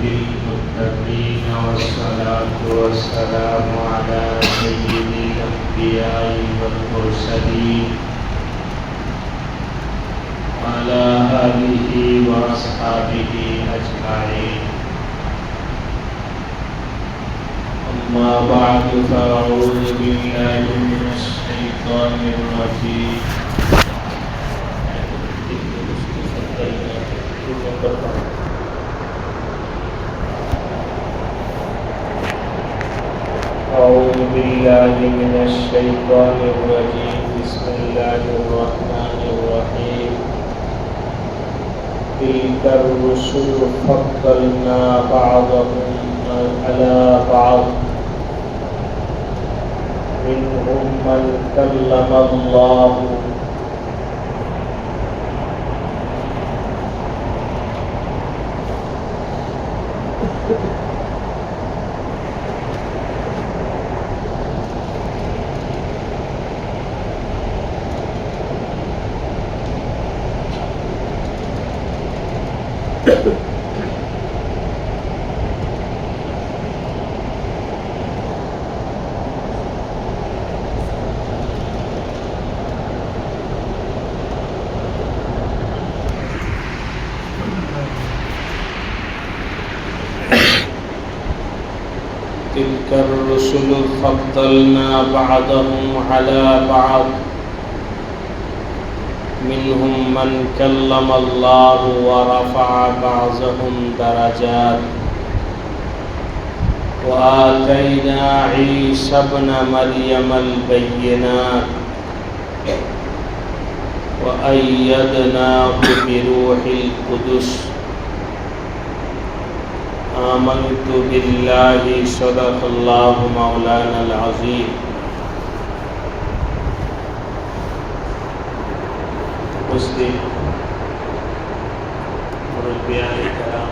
للمتقين والصلاة والسلام على سيد الأنبياء والمرسلين وعلى آله وأصحابه أجمعين. أما بعد فأعوذ بالله من الشيطان الرجيم. أعوذ بالله من الشيطان الرجيم. بسم الله الرحمن الرحيم. تلك الرسل فضلنا بعضهم على بعض منهم من كلم الله تلك الرسل فضلنا بعضهم على بعض منهم من كلم الله ورفع بعضهم درجات وآتينا عيسى ابن مريم البينات وأيدناه بروح القدس آمنت بالله صدق الله مولانا العظيم. উপস্থিত মুরব্বিয়ানে কেরাম,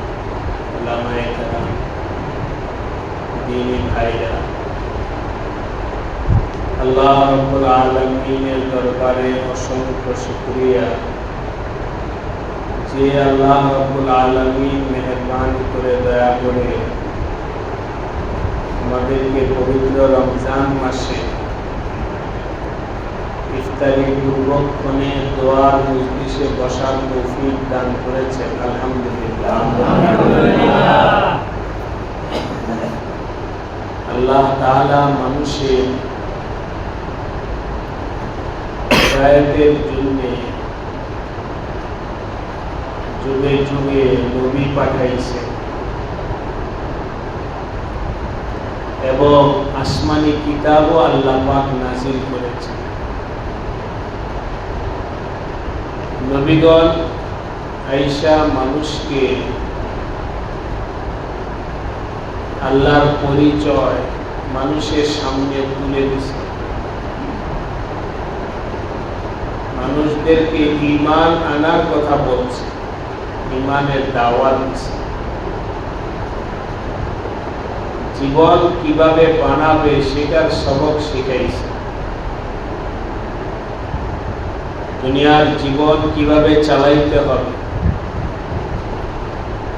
উলামায়ে কেরাম, দ্বীনী ভাইরা, আল্লাহ রাব্বুল আলামিনের দরবারে অসংখ্য শুকরিয়া যে আল্লাহ রাব্বুল আলামিন মেহেরবানি করে দয়া করে আমাদেরকে পবিত্র রমজান মাসে ইফতারি পূর্বক্ষণে দোয়ার মজলিসে বসার তৌফিক দান করেছেন। আলহামদুলিল্লাহ। আল্লাহ তাআলা মানুষের হিদায়াতের জন্য যুগে যুগে নবী পাঠাইছে এবং আসমানি কিতাবও আল্লাহ পাক নাযিল করেছেন। নবীগণ আয়েশা মানুষকে আল্লাহর পরিচয় মানুষের সামনে তুলে দিছে, মানুষদেরকে ঈমান আনার কথা বলছে, ঈমানের দাওয়াত দিছে, জীবন কিভাবে বানাবে সেটার সবক শিখাইছে, দুনিয়ার জীবন কিভাবে চালাইতে হবে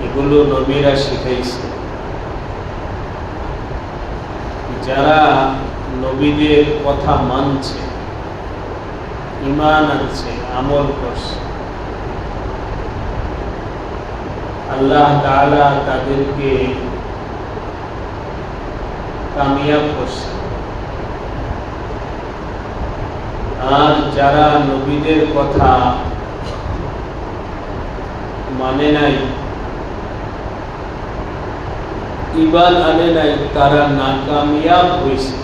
এগুলো নবীরা শিখাইছে। যারা নবীদের কথা মানছে, ঈমান আনছে, আমল করছে, আল্লাহ তাআলা তাদেরকে কামিয়াব করছে। আর যারা নবীদের কথা মানে নাই, ঈমান আনে নাই, তারা নাকামিয়াব হয়েছে।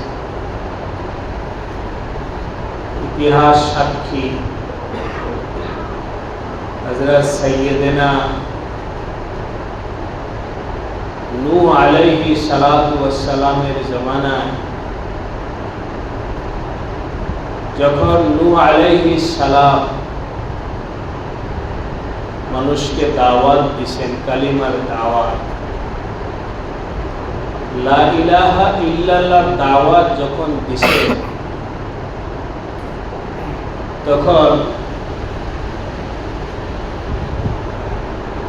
ইতিহাস সাক্ষী হযরত সাইয়্যিদানা নূহ আলাইহিস সালাতু ওয়াস সালামের জামানায় যখন নূহ আলাইহিস সালাম মানুষকে দাওয়াত দিয়েছেন, কালিমার দাওয়াত, লা ইলাহা ইল্লাল্লাহর দাওয়াত যখন দিয়েছেন তখন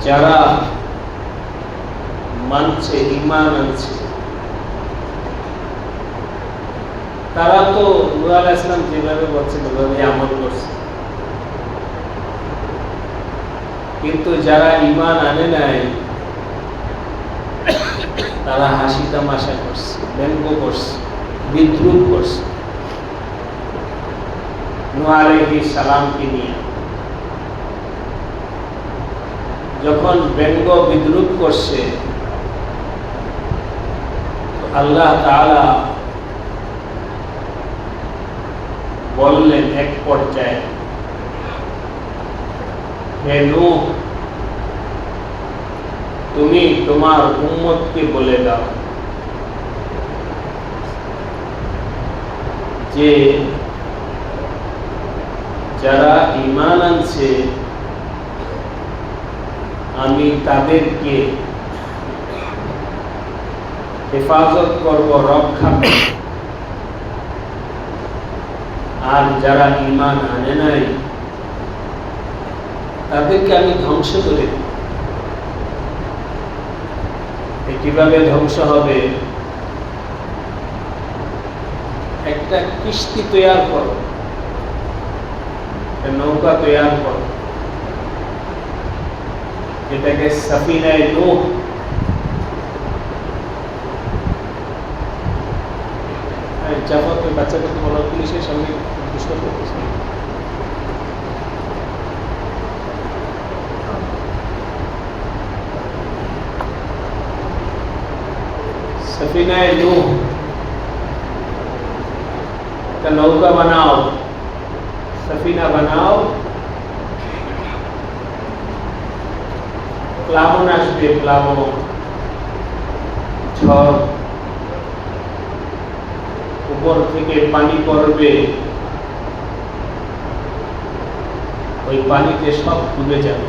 যারা মানছে, ঈমান আনছে। তারা তো নূহ আলাইহিস সালাম যেভাবে বলছেন ওইভাবে আমল করছে, কিন্তু যারা ঈমান আনে নাই তারা হাসি তামাশা করছে, ব্যঙ্গ করছে, বিদ্রুপ করছে নূহ আলাইহিস সালামকে নিয়ে। যখন ব্যঙ্গ বিদ্রুপ করছে, আল্লাহ তাআলা বললেন এক পর্যায়ে, হে নূহ, তুমি তোমার উম্মতকে বলে দাও যে যারা ঈমান আনছে আমি তাদেরকে হেফাজত করব, রক্ষা করব, আর যারা ঈমান আনে নাই তাদেরকে আমি ধ্বংস করে দেব। কিভাবে ধ্বংস হবে? একটা কিস্তি তৈরি করো, নৌকা তৈরি করো, যেটাকে সাফিনায়ে নূহ। জাফরকে বাচ্চাদেরকে বলা পুলিশের সঙ্গে দুষ্কর্ম করছে। सफीनाए नूह का नौका बनाओ, सफीना बनाओ, প্লাবন আসবে, প্লাবন, ঝড়, উপর থেকে পানি পড়বে, ওই পানিতে সব ডুবে যাবে,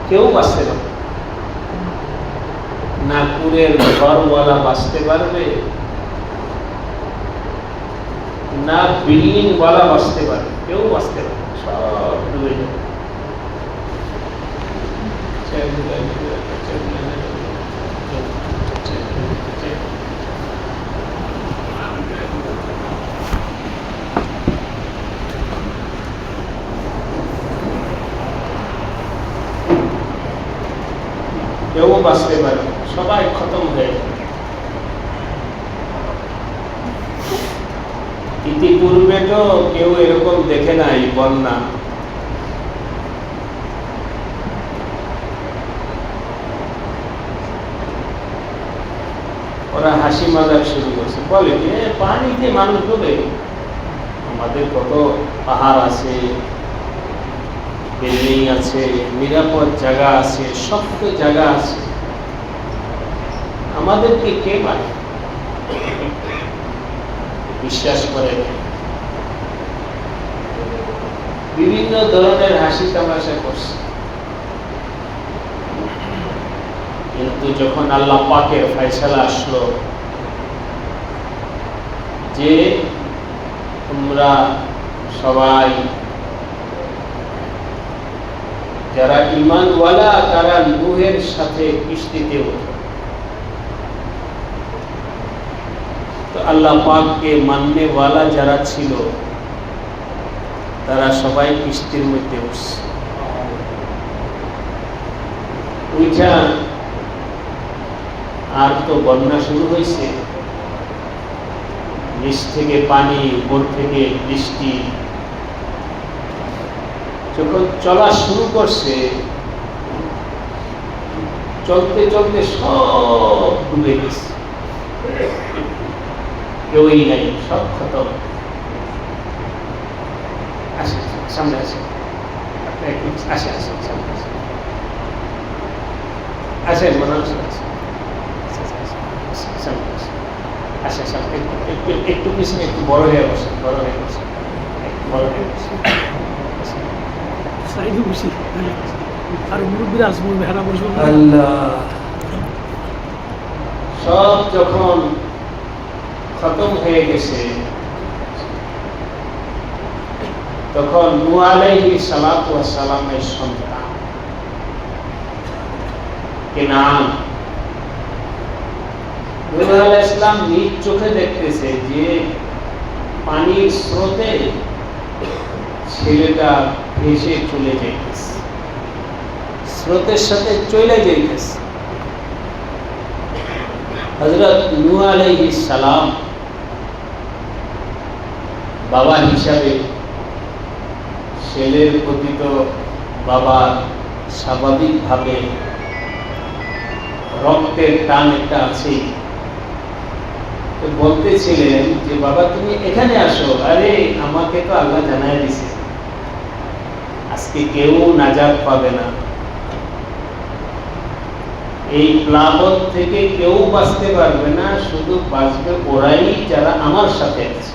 কেউ বাঁচতে পারবে না। কুরের ঘরওয়ালা বাঁচতে পারবে না, বিল্ডিং ওয়ালা বাঁচতে পারবে, কেউ বাঁচতে পারবে, সব ডুবে যাবে। কেউ বাঁচতে পারবে, সবাই খতম হয়ে যাবে। ইতিপূর্বে তো কেউ এরকম দেখে নাই বন্যা। ওরা হাসি মজাক শুরু করছে, বলে যে পানিতে মানুষ ডুবে, আমাদের কত পাহাড় আছে, বিল্ডিং আছে, নিরাপদ জায়গা আছে, শক্ত জায়গা আছে, আমাদেরকে কে মানে? বিশ্বাস করে বিভিন্ন ধরনের হাসি তামাশা করছে। কিন্তু যখন আল্লাহ পাকের ফয়সালা আসলো যে তোমরা সবাই যারা ঈমানওয়ালা তারা নূহের সাথে কিস্তিতে ওঠে, তো আল্লাহ পাককে মাননে ওয়ালা যারা ছিল তারা সবাই কিস্তির মধ্যে উঠছে। উঠা আর তো বন্যা শুরু হয়েছে, নিচ থেকে পানি, উপর থেকে বৃষ্টি, যখন চলা শুরু করছে, চলতে চলতে সব ডুবে গেছে, কেউই নাই, সব খতম। আসে সামনে আসে, আসে আসে সামনে আসে, আসে মনে হচ্ছে আসে সামনে, একটু পিছনে, একটু বড় হয়ে বসে, বড় হয়ে বসে, বড় হয়ে বসে, সব যখন খতম হয়ে গেছে, তখন নূহ আলাইহিস সালাতু ওয়াস সালামের সন্তান কেনান। নূহ আলাইহিস সালাম নিজ চোখে দেখতেছে যে পানির স্রোতে ছেলেটা ভেসে চলে যাইতেছে, স্রোতের সাথে চলে যাইতেছে। হযরত নূহ আলাইহিস সালাম বাবা হিসাবে ছেলের প্রতি তো বাবার স্বাভাবিকভাবে রক্তের টান একটা আছেই। তো বলতেছিলেন যে বাবা তুমি এখানে আসো। আরে আমাকে তো আল্লাহ জানায় দিছে আজকে কেউ নাজাত পাবে না, এই প্লাবন থেকে কেউ বাঁচতে পারবে না, শুধু বাঁচবে ওরাই যারা আমার সাথে আছে।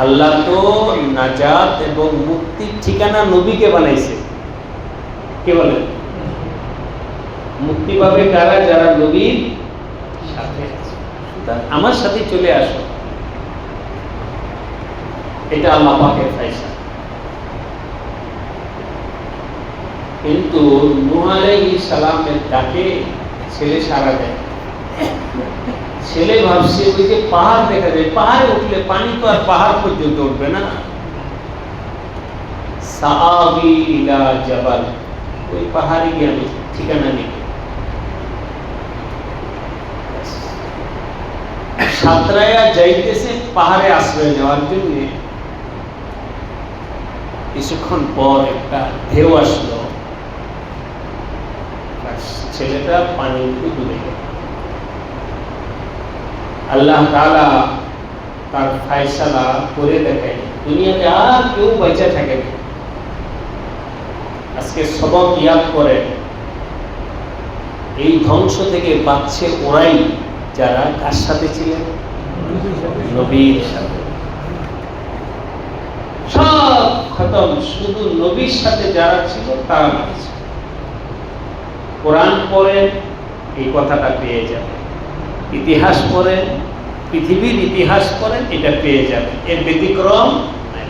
আল্লাহ তো নাজাত এবং মুক্তির ঠিকানা নবীকে বানাইছে। কে বলেন? মুক্তি পাবে কারা? যারা নবীর সাথে আছে। আমার সাথে চলে আসো, এটা আল্লাহ পাকের ফয়সালা। কিন্তু নূহ আলাইহিস সালামের ডাকে ছেলে সাড়া দেয়। ছেলে ভাবছে ওই যে পাহাড় দেখা যায়, পাহাড়ে উঠলে পানি তো আর পাহাড় পর্যন্ত উঠবে না। সাআবি ইলা জাবাল, ওই পাহাড়ে গিয়ে আমি ঠিকানা নিব। সাঁতরায়া যাইতেছে পাহাড়ে আশ্রয় নেওয়ার জন্য। কিছুক্ষণ পর একটা ঢেউ আসলো, ছেলেটা পানির মধ্যে ডুবে গেল। আল্লাহ তাআলা তার ফয়সালা করে দেখায় দুনিয়াতে আর কেউ বেঁচে থাকে না। আজকে সবক ইয়াদ করে এই ধ্বংস থেকে বাঁচছে ওরাই যারা কার সাথে ছিলেন? নবীর সাথে। সব খতম, শুধু নবীর সাথে যারা ছিল তারা বাঁচছে। কোরআন পড়েন এই কথাটা পেয়ে যাবে, ইতিহাস পড়েন, পৃথিবীর ইতিহাস পড়েন, এটা পেয়ে যাবে, এর ব্যতিক্রম নাই।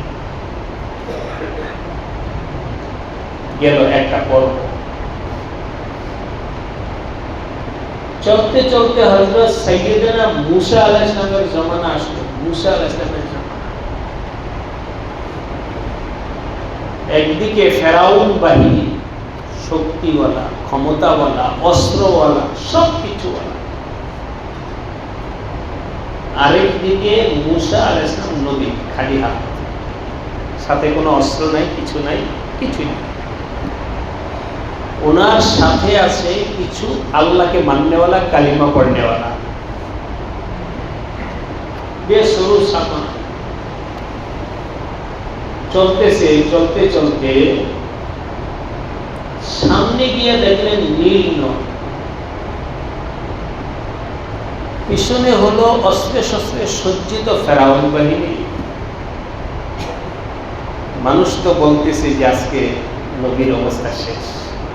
গেল একটা পর্ব। চলতে চলতে হযরত সাইয়েদনা মূসা আলাইহিস সালামের জামানা আসলো। মূসা আলাইহিস সালামের জামানা, একদিকে ফেরাউন বাহিনী, শক্তিওয়ালা, ক্ষমতাওয়ালা, অস্ত্রওয়ালা, সব কিছুওয়ালা। আরেকদিকে মূসা আলাইহিস সালাম নবী, খালি হাত, সাথে কোনো অস্ত্র নাই, কিছু নাই, কিছুই নাই। ওনার সাথে আছে কিছু আল্লাহকে মাননেওয়ালা, কালিমা পড়নেওয়ালা, বেশ সরু সামা। চলতেছে, চলতে চলতে সামনে গিয়ে দেখলেন নীল নদ, পিছনে হলো অস্ত্রে শস্ত্রে সজ্জিত ফেরাউন বাহিনী। মানুষ তো বলতেছে যে আজকে নবীর অবস্থা শেষ,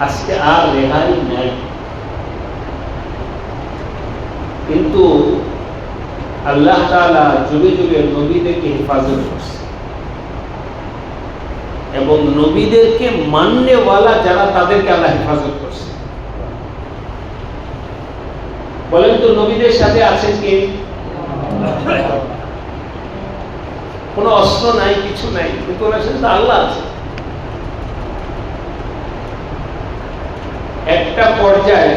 আজকে আর রেহাই নাই। কিন্তু আল্লাহ তাআলা যুগে যুগে নবীদেরকে হেফাজত করছে এবং নবীদেরকে মাননেওয়ালা যারা, তাদেরকে আল্লাহ হেফাজত করছে। বলেন তো নবীদের সাথে আছেন কে? কোনো অস্ত্র নাই, কিছু নাই, কিন্তু ওনার সাথে আল্লাহ আছে। একটা পর্যায়ে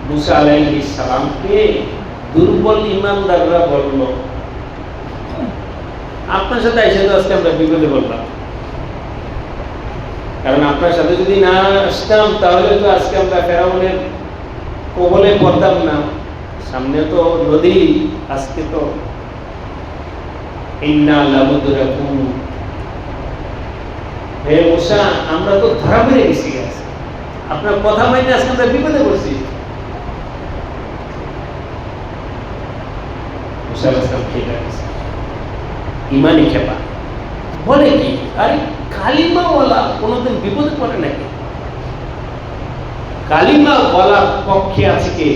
মূসা আলাইহিস সালামকে দুর্বল ইমানদাররা বলল, আপনার সাথে এসে তো আজকে আমরা বিপদে বললাম, কারণ আপনার সাথে যদি না আসতাম তাহলে তো আজকে আমরা ফেরাউনের কবলে পড়তাম না। সামনে তো নদী, আজকে তো ইন্না লামুদরাকুন। হে মূসা, আমরা তো ধরা পড়ে গেছি, আপনার কথা মাইনে আজকে আমরা বিপদে পড়ছি। মূসা আলাইহিস সালাম ঠিক আছে, ইমানি খেপা বলে কি, আরে কালিমাওয়ালা কোনোদিন বিপদে পড়ে নাকি? কালিমা বলার পক্ষে আছে কে?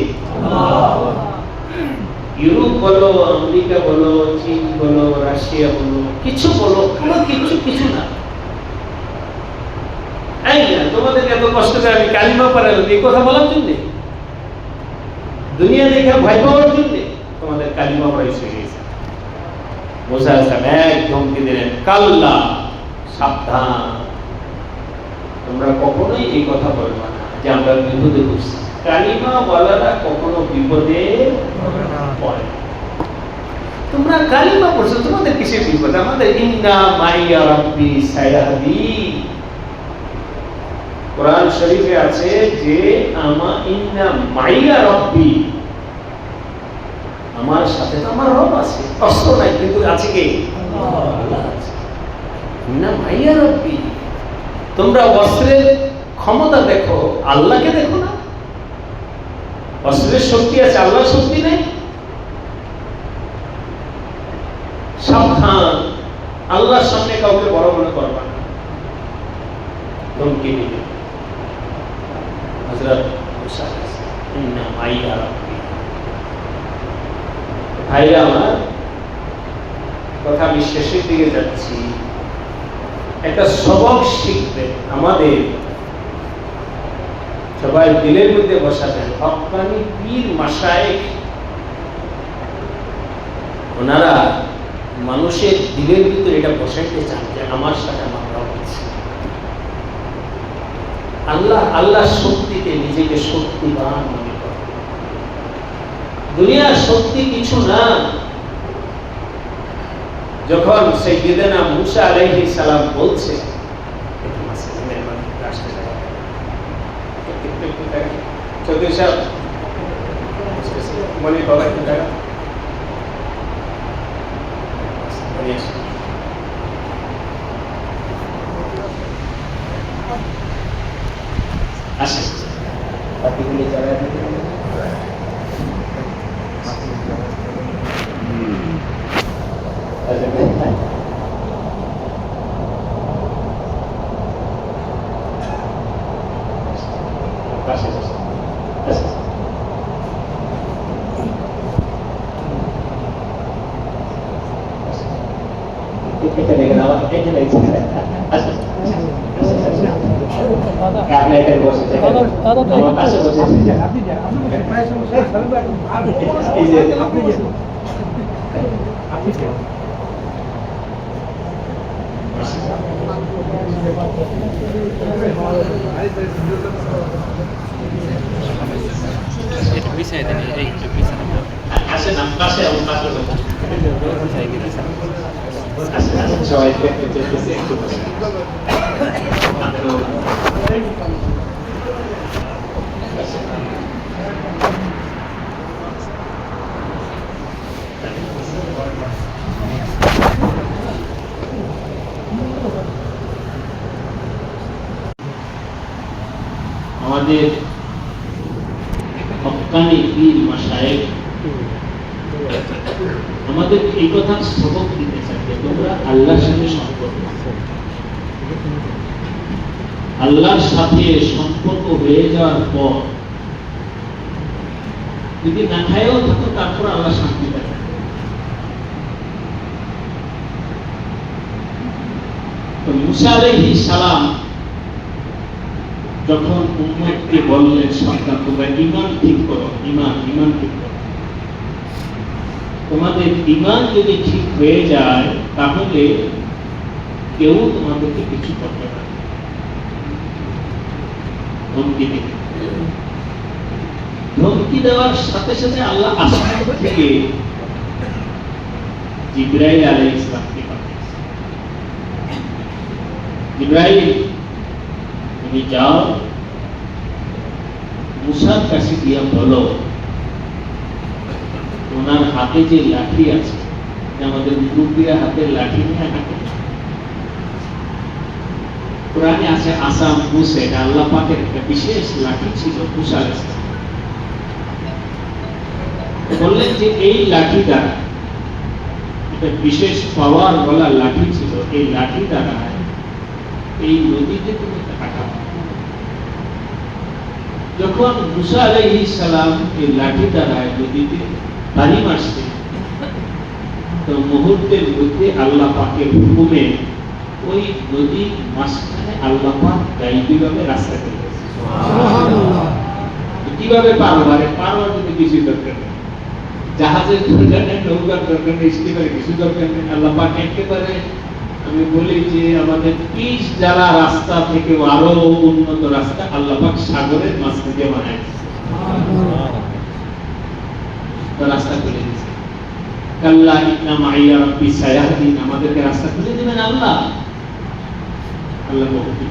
ইউরোপ বলো, আমেরিকা বলো, চীন বলো, রাশিয়া বলো, কিছু বলো, কোনো কিছু না। এই না তোমাদেরকে এত কষ্ট করে আমি কালিমা পড়ালাম এই কথা বলার জন্য, দুনিয়া দেখে ভয় পাওয়ার জন্য তোমাদের কালিমা পড়াইছে গেছে। মুসা আলাইহিস এক ধমকি দিলেন, কাল্লা, সাবধান, তোমরা কখনোই এই কথা বলবে না যে আমরা বিপদে পড়ছি। কালিমা বলাটা কখনো বিপদে পড়ে না। তোমরা কালিমা পড়ছো, তোমাদের কিসের বিপদ? আমাদের ইন্না মাইয়া রাব্বি সায়াহদিন, কোরআন শরীফে আছে যে ইন্না মাইয়া রাব্বি, আমার সাথে তো আমার রব আছে, অস্ত্র নাই কিন্তু আছে কে? আল্লাহ আছে। ইন্না মাইয়া রাব্বি, তোমরা অস্ত্রের ক্ষমতা দেখো, আল্লাহকে দেখো না। অস্ত্রের শক্তি আছে, আল্লাহর শক্তি নেই। সাবধান, আল্লাহর সামনে কাউকে বড় মনে করবা না। ধমকি দিবে হযরত মুসা ইন্না মাইয়া রাব্বি। ভাইরা আমার, কথা আমি শেষের দিকে যাচ্ছি। একটা সবক শিখবে আমাদের সবাই দিলের মধ্যে বসাবেন। হক্কানি পীর মাশায়েখ, ওনারা মানুষের দিলের ভিতরে এটা বসাইতে চান যে আমার সাথে আমার রব আছে। আল্লাহ শক্তিতে নিজেকে শক্তিবান মনে করে। দুনিয়ার শক্তি কিছু না। যখন সাইয়্যিদানা মুসা আলাইহিস সালাম বলছে, চৌধুরী সাহেব মনে বাবা একটু জায়গা আসে বাকিগুলি জায়গা দিতে আমাদের হক্কানি পীর মাশায়েখ আমাদের এই কথা সবক দিতে চাই যে তোমরা আল্লাহর সাথে সম্পর্ক, আল্লাহর সাথে সম্পর্ক হয়ে যাওয়ার পর যদি না খায়ও থাকো তারপর আল্লাহ শান্তি দেয়। তো মুসা আলাইহিস সালাম যখন উম্মতকে বললেন, সন্তান তোমরা ঈমান ঠিক করো, ঈমান ঠিক করো, তোমাদের ঈমান যদি ঠিক হয়ে যায় তাহলে কেউ তোমাদেরকে কিছু করবে না। ধমকি দেওয়ার সাথে সাথে আল্লাহ আসমান থেকে জিবরাইল আলাইহিস সালামকে পাঠিয়েছেন। জিবরাইল, তুমি যাও মুসার কাছে গিয়ে বলো ওনার হাতে যে লাঠি আছে, আমাদের মুরব্বীরা হাতের লাঠি নিয়ে হাঁটে, কোরআনে আছে আসাম মুসা, এটা আল্লাহ পাকের একটা বিশেষ লাঠি ছিল মুসা আলাইহিস সালাম। বললেন যে এই লাঠি দ্বারা, একটা বিশেষ পাওয়ার বলা লাঠি ছিল, এই লাঠি দ্বারা এই নদীতে তুমি কাটাও। যখন মুসা আলাইহিস সালাম এই লাঠি দ্বারা নদীতে পানি মারছে, তো মুহূর্তের মধ্যে আল্লাহ পাকের হুকুমে ওই নদীর মাঝখানে আল্লাহ পাক গাইবীভাবে রাস্তা করে দিয়েছে। সুবহানাল্লাহ। কিভাবে পার হবে? পার হওয়ার জন্য কিছু দরকার নেই, জাহাজের দরকার নেই, নৌকার দরকার নেই, স্টিমারের কিছু দরকার নেই। আল্লাহ পাক একেবারে, আমি বলি যে আমাদের পিচ জ্বালা রাস্তা থেকে আরো উন্নত রাস্তা আল্লাহ পাক সাগরের মাঝখানে দিয়ে বানাইছে। রাস্তা খুলে দিয়েছে। কাল্লা ইন্না মাইয়া রাব্বি সায়াহদিন, আমাদেরকে রাস্তা খুলে দিবেন আল্লাহ। আল্লাহ বলতে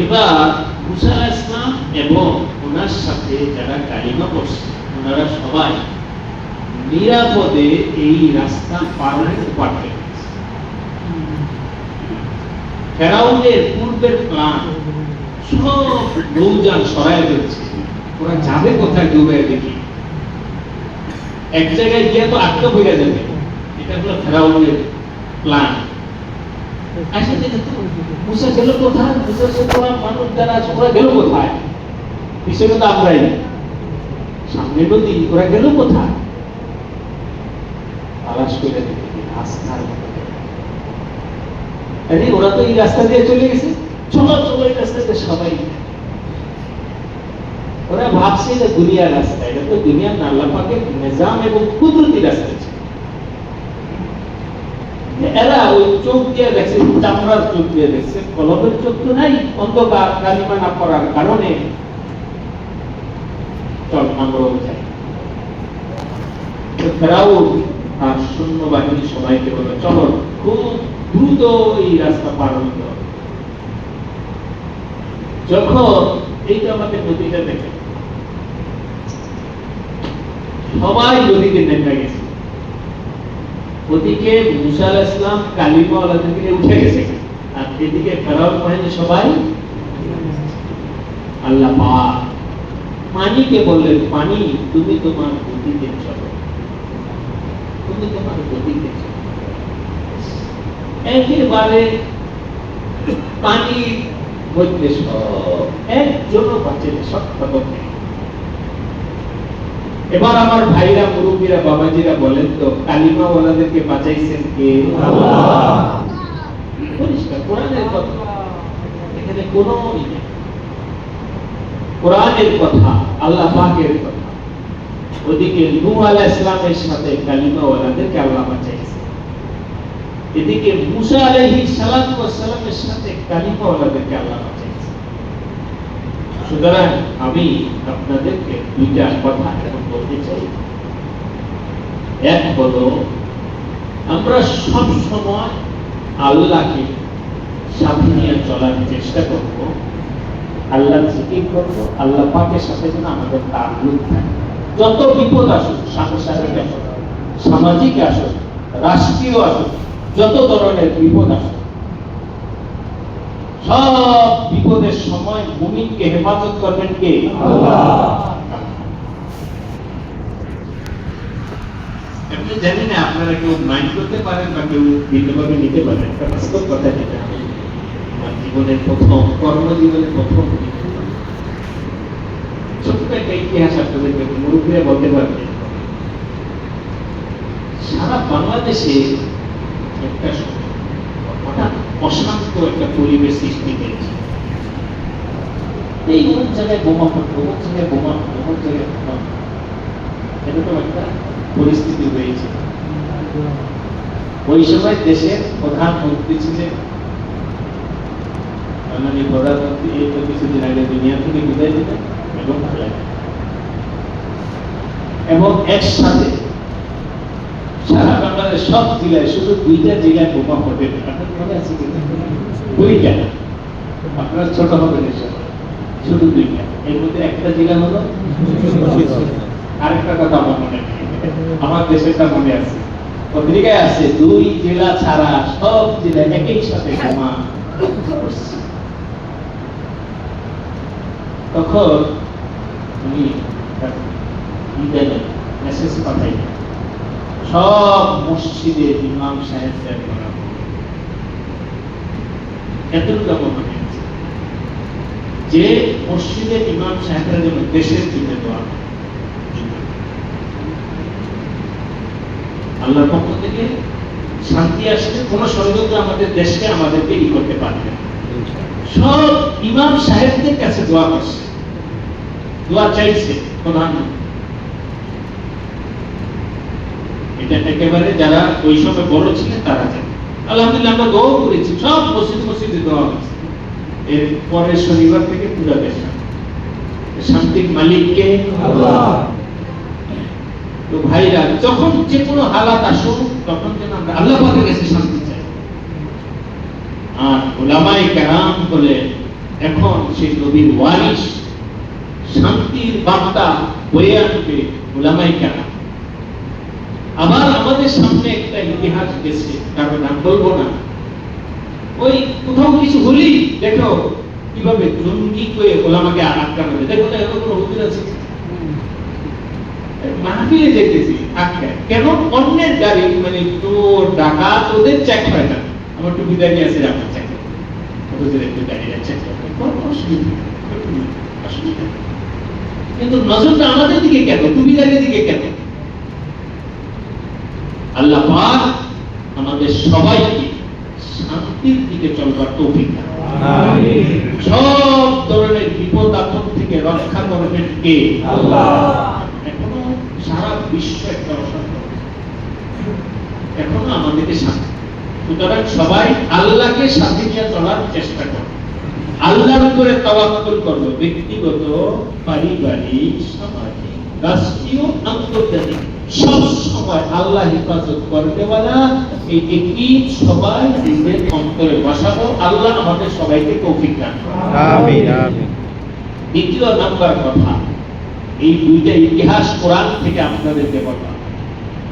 এবার মুসা আলাইহিস সালাম এবং ওনার সাথে যারা কালিমা পড়ছে ওনারা সবাই নিরাপদে এই রাস্তা পার হতে পারবে। ফেরাউনের পূর্বের প্ল্যান সব নৌযান সরাই দিচ্ছে, ওরা যাবে কোথায় ডুবে দেখি, এক জায়গায় গিয়ে তো আটকা পড়ে যাবে। এটা হলো ফেরাউনের প্ল্যান। আসলে দেখো মুসা গেল কোথায়, মুসার সাথে মানুষ যারা আছে ওরা গেল কোথায়, পিছনে তো আমরাই, সামনে নদী, ওরা গেল কোথায়? তালাশ করে দেখি রাস্তার মধ্যে, আরে ওরা তো এই রাস্তা দিয়ে চলে গেছে, চলো চলো এই রাস্তা দিয়ে সবাই। ওরা ভাবছে যে দুনিয়ার রাস্তা, এটা তো দুনিয়ার না, আল্লাহ পাকের নিজাম এবং কুদরতি রাস্তা। এরা ওই চোখ দিয়ে দেখছে, চামড়ার চোখ দিয়ে দেখছে, কলমের চোখ তো নাই, অন্ধকার, কালিমা না পড়ার কারণে চল আমরা যাই। ফেরাউন আর সৈন্যবাহিনী সবাইকে বলে চলো খুব দ্রুত এই রাস্তা পার হতে হবে। যখন এইটা আমাদের নদীটা দেখে সবাই নদীতে নেমে গেছে, ওদিকে মুসা আলাইহিস সালাম কালিমা ওয়ালাদেরকে উঠে গেছে, আর এদিকে ফেরাউন বাহিনী সবাই। আল্লাহ পাক পানিকে বললেন, পানি তুমি তোমার গতিতে চলো, তুমি তোমার গতিতে চলো। একেবারে পানির মধ্যে সব একজনও বাঁচে সব খতম। এবার আমার ভাইরা, মুরব্বীরা, বাবাজিরা বলেন তো কালিমা ওয়ালাদেরকে বাঁচাইছেন কে? আল্লাহ। পরিষ্কার কোরআনের কথা, এখানে কোনো কোরআনের কথা, আল্লাহ পাকের কথা। ওদিকে নূহ আলাইহিস সালামের সাথে কালিমা ওয়ালাদেরকে আল্লাহ বাঁচাইছে, এদিকে মুসা আলাইহিস সালামের সাথে কালিমা ওয়ালাদেরকে আল্লাহ বাঁচাইছে। সুতরাং আমি আপনাদেরকে দুইটা কথা এখন বলতে চাই। এক হলো আমরা সব সময় আল্লাহকে সাথে নিয়ে চলার চেষ্টা করব, আল্লাহ জিকির করব, আল্লাহ পাকের সাথে যেন আমাদের তাল্লুক থাকে। যত বিপদ আসুক, সাংসারিক আসুক, সামাজিক আসুক, রাষ্ট্রীয় আসুক, যত ধরনের বিপদ আসুক, সব বিপদের সময় মুমিনকে হেফাজত করবেন কে? আল্লাহ। আমি জানি না আপনারা কেউ মাইন্ড করতে পারেন বা কেউ ভিন্নভাবে নিতে পারেন, বাস্তব কথা যেটা আমার জীবনের প্রথম, কর্মজীবনের প্রথম ছোট্ট একটা ইতিহাস আপনাদেরকে মুরব্বীরা বলতে পারবেন। সারা বাংলাদেশে একটা হঠাৎ অশান্ত একটা পরিবেশ সৃষ্টি হয়েছে। এই অনেক জায়গায় বোমা পড়তো, অনেক জায়গায় বোমা, অনেক জায়গায় বোমা, এরকম একটা পরিস্থিতি হয়েছে। ওই সময় দেশের প্রধানমন্ত্রী ছিলেন মাননীয় প্রধানমন্ত্রী, এই তো কিছুদিন আগে দুনিয়া থেকে বিদায় দিলেন এবং একসাথে সারা বাংলাদেশ সব জেলায় শুধু দুইটা জেলায় বোমা পড়ে। আপনার মনে আছে দুইটা, আপনার ছোট হবে শুধু দুইটা, এর মধ্যে একটা জেলা হলো। আরেকটা কথা আমার মনে নেই, আমার দেশেরটা মনে আছে, পত্রিকায় আছে দুই জেলা ছাড়া সব জেলায় একই সাথে বোমা। তখন উনি মেসেজ পাঠাইলেন সব মসজিদে ইমাম সাহেবদের এতটুকু মনে আছে যে মসজিদে ইমাম সাহেবরা যেন দেশের জন্য দোয়া করে। আল্লাহর পক্ষ থেকে শান্তি আসলে কোন ষড়যন্ত্র আমাদের দেশকে আমাদেরকে ই করতে পারবে না। সব ইমাম সাহেবদের কাছে দোয়া করছে, দোয়া চাইছে প্রধানমন্ত্রী। এটা একেবারে যারা ওই সময় বড় ছিলেন তারা জানে। আলহামদুলিল্লাহ আমরা দোয়া করেছি, সব মসজিদে দোয়া হয়েছে। এর পরের শনিবার থেকে পুরো দেশ শান্তির মালিককে আল্লাহ। তো ভাইরা, যখন যে কোনো হালাত আসুক তখন যেন আমরা আল্লাহ পাকের কাছে শান্তি চাই। আর উলামায়ে কেরাম বলে এখন সেই নবীর ওয়ারিস শান্তির বার্তা বয়ে আনবে উলামায়ে কেরাম। আবার আমাদের সামনে একটা ইতিহাস গেছে, কারণ নাম বলবো না, ওই কোথাও কিছু হলেই দেখো কিভাবে জঙ্গি করে ওলামাকে আটকানো যায়। দেখো না এরকম কোনো হুজুর আছে মাহফিলে দেখেছি আটকা, কেন? অন্যের গাড়ি মানে চোর ডাকাত ওদের চেক হয় না, আমার টুপি দাঁড়িয়ে আছে আপনার চেক ওদের একটু দাঁড়িয়ে চেক অসুবিধা, কিন্তু নজরটা আমাদের দিকে কেন, টুপি দাঁড়িয়ে দিকে কেন? আল্লাহ পাক আমাদের সবাইকে শান্তির দিকে চলবার তৌফিক দান। আমিন। সব ধরনের বিপদ আপদ থেকে রক্ষা করবেন কে? আল্লাহ। এখনো সারা বিশ্ব একটা অশান্ত, এখনো আমাদেরকে শান্তি। সুতরাং সবাই আল্লাহকে সাথে নিয়ে চলার চেষ্টা করবে, আল্লাহর উপরে তাওয়াক্কুল করবে, ব্যক্তিগত, পারিবারিক, সামাজিক, রাষ্ট্রীয়, আন্তর্জাতিক সব সময় আল্লাহ হেফাজত করবে। ওয়ালা এই একই সবাই নিজের অন্তরে বসাবো। আল্লাহ আমাদের সবাইকে তৌফিক দান করুন। আমিন আমিন। দ্বিতীয় নাম্বার কথা, এই দুইটা ইতিহাস কোরআন থেকে আপনাদেরকে বললাম।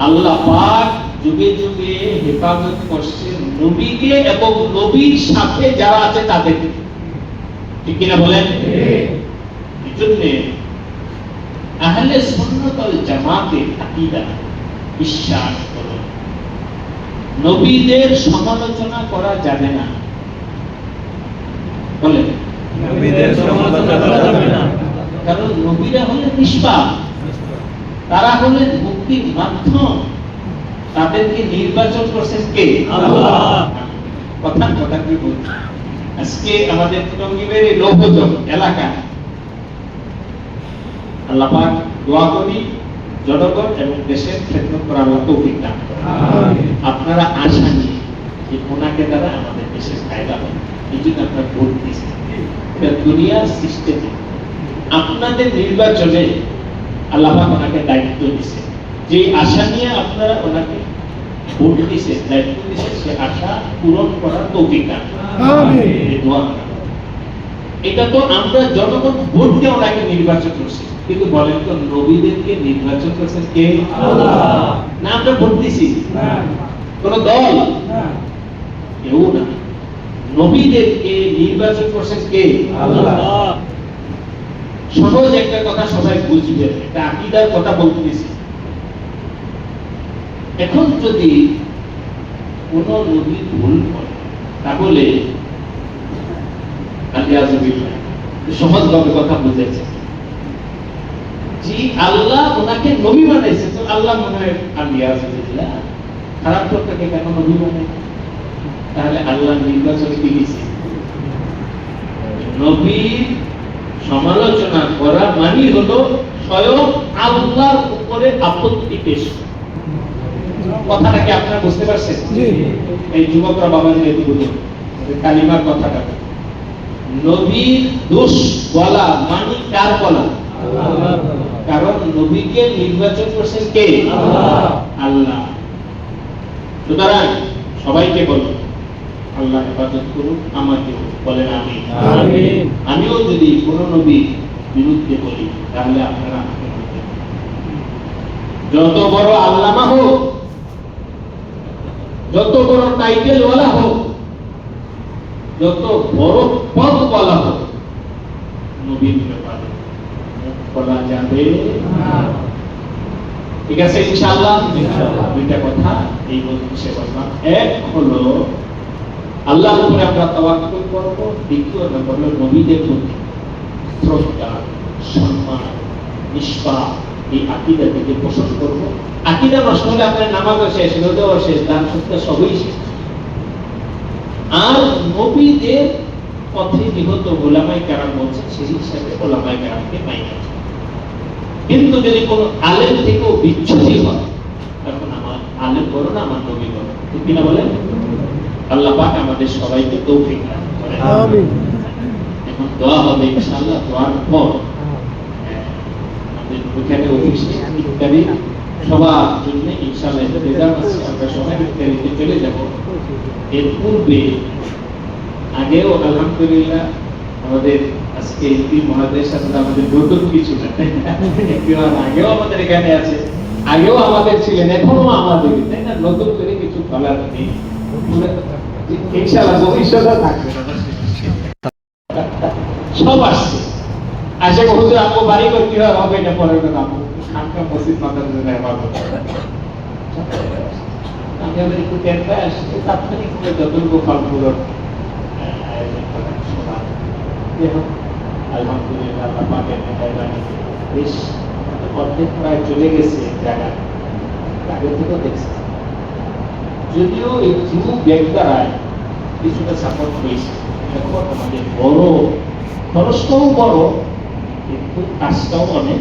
আল্লাহ পাক যুগে যুগে হেফাজত করছেন নবীকে এবং নবীর সাথে যারা আছে তাদেরকে, ঠিক কিনা বলেন? এই জন্য আহলে সুন্নাত ওয়াল জামাতের আকীদা বিশ্বাস করো, নবীদের সমালোচনা করা যাবে না। বলেন, নবীদের সমালোচনা করা যাবে না, কারণ নবীরা হলেন নিষ্পাপ, তারা হলেন মুক্তির মাধ্যম, তাদেরকে নির্বাচন করছেন কে? আল্লাহ। কথা কি বলছি? আজকে আমাদের টঙ্গীর লৌহজং এলাকা আল্লাহ পাক দোয়া করি জনগণ এবং দেশের খেদমত করার তৌফিক দান করুন। আমিন। আপনারা আশা নিয়ে যে ওনাকে দ্বারা আমাদের দেশের ফায়দা হবে, এই জন্য আপনারা ভোট দিয়েছেন। এটা দুনিয়ার সিস্টেমে আপনাদের নির্বাচনে আল্লাহ পাক ওনাকে দায়িত্ব দিয়েছে, যে আশা নিয়ে আপনারা ওনাকে ভোট দিয়েছেন, দায়িত্ব দিয়েছেন, সে আশা পূরণ করার তৌফিক দান করুন। আমিন। এই দোয়া এটা তো আমরা জনগণ ভোট দিয়ে ওনাকে নির্বাচন করছি, কিন্তু বলেন তো নবীদেরকে নির্বাচন করছেন কে? আল্লাহ। না আমরা ভোট দিছি না, কোন দল না, কেউ না, নবীদেরকে নির্বাচন করছেন কে? আল্লাহ। সহজ একটা কথা সবাই বুঝবে, এটা আকীদার কথা বলতেছি। এখন যদি কোন নবী ভুল করে তাহলে সহজভাবে কথা বুঝেছে যে আল্লাহ ওনাকে নবী বানাইছে, তো আল্লাহ মনে হয় আলিয়াজুবিল্লাহ খারাপ লোকটাকে কেন নবী বানায়? তাহলে আল্লাহ নির্বাচন কি দিয়েছে? নবীর সমালোচনা করা মানে হলো স্বয়ং আল্লাহর উপরে আপত্তি পেশ। কথাটাকে আপনারা বুঝতে পারছেন? এই যুবকরা বাবা দিয়ে বুঝুন কালিমার কথাটা। নবীর দোষ বলা মানে কার বলা? আল্লাহ। কারণ নবীকে নির্বাচন করছেন কে? আল্লাহ। আল্লাহ। সুতরাং সবাইকে বলুন আল্লাহ হেফাজত করুন, আমাকে বলেন আমিন। আমিন। আমিও যদি কোন নবীর বিরুদ্ধে বলি তাহলে আপনারা আমাকে বলবেন। যত বড় আল্লামা হোক, যত বড় টাইটেল ওয়ালা হোক, যত বড় পদ বলা হোক, নবীর ব্যাপারে মুখ বলা যাবে না। ঠিক আছে ইনশাআল্লাহ? ইনশাআল্লাহ। দুইটা কথা এই বলতে বললাম। এক হলো আল্লাহর উপরে আমরা তাওয়াক্কুল করব, দ্বিতীয় নম্বর হলো নবীদের প্রতি শ্রদ্ধা, সম্মান, নিষ্পাপ এই আকীদা থেকে পোষণ করব। আকীদা নষ্ট হলে আপনার নামাজও শেষ, রোজাও শেষ, দান সত্য সবই শেষ। আর নবীদের পথে যেহেতু ওলামায়ে কেরাম বলছেন, সেই হিসাবে ওলামায়ে কেরামকে মাইনে নিতে। কিন্তু যদি কোনো আলেম থেকেও বিচ্ছুতি হয়, তখন আমার আলেম বলো না, আমার নবী বলো, ঠিক কিনা বলেন? আল্লাহ পাক আমাদের সবাইকে তৌফিক দান করেন। আমিন। এখন দোয়া হবে ইনশাআল্লাহ। দোয়ার পর আমাদের ওখানে অফিসে ইফতারি সবার জন্য ইনশাআল্লাহ এটা রেজাল্ট আছে, আমরা সবাই ইফতারিতে চলে যাব। এর পূর্বে আগেও আলহামদুলিল্লাহ আমাদের আজকে এমপি মহাদেশ সাথে আমাদের নতুন কিছু না, আগেও আমাদের এখানে আছে, আগেও আমাদের ছিলেন, এখনো আমাদের, তাই না? নতুন করে কিছু বলার নেই, ইনশাআল্লাহ ভবিষ্যতে থাকবে। সব আসছে, আসে হুজুর আপু বাড়ি করতে হবে, এটা পরে কথা, আপু খানকা মসজিদ মাদ্রাসা নেওয়ার কথা। আমি আমাদের একটু টেনটা আসছে, তাৎক্ষণিকভাবে যতটুকু ফলগুলো আয়োজন করার সময় আলহামদুলিল্লাহ আল্লাহ পাকের মেহেরবানিতে বেশ অর্ধেক প্রায় চলে গেছে জায়গা, আগে থেকেও দেখছি। যদিও এই যুব ব্যক্তিরায় কিছুটা সাপোর্ট হয়েছে, এখন আমাদের বড় খরচটাও বড়, কিন্তু কাজটাও অনেক।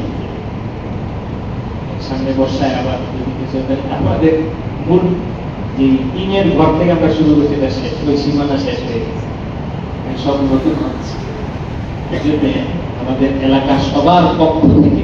সামনে বর্ষায় আবার যদি কিছু আমাদের মূল যে টিমের ঘর থেকে আমরা শুরু করছি, এটা শেষ, ওই সীমানা শেষ হয়ে গেছে, সব নতুন হচ্ছে। এই জন্য আমাদের এলাকার সবার পক্ষ থেকে